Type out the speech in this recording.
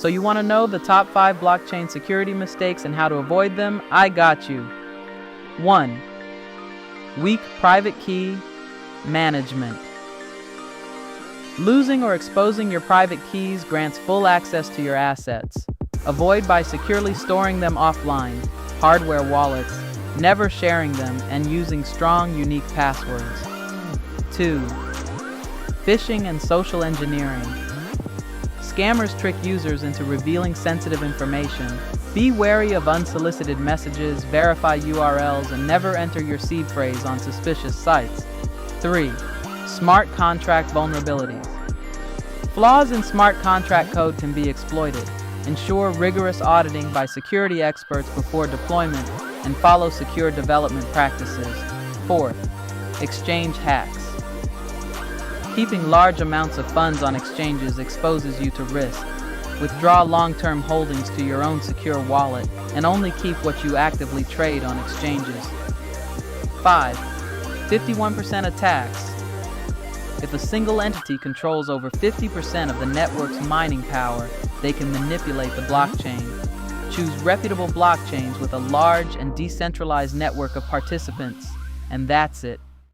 So you want to know the top 5 blockchain security mistakes and how to avoid them? I got you. 1. Weak private key management. Losing or exposing your private keys grants full access to your assets. Avoid by securely storing them offline, hardware wallets, never sharing them, and using strong, unique passwords. 2. Phishing and social engineering. Scammers trick users into revealing sensitive information. Be wary of unsolicited messages, verify URLs, and never enter your seed phrase on suspicious sites. 3. Smart contract vulnerabilities. Flaws in smart contract code can be exploited. Ensure rigorous auditing by security experts before deployment and follow secure development practices. 4. Exchange hacks. Keeping large amounts of funds on exchanges exposes you to risk. Withdraw long-term holdings to your own secure wallet and only keep what you actively trade on exchanges. 5. 51% attacks. If a single entity controls over 50% of the network's mining power, they can manipulate the blockchain. Choose reputable blockchains with a large and decentralized network of participants, and that's it.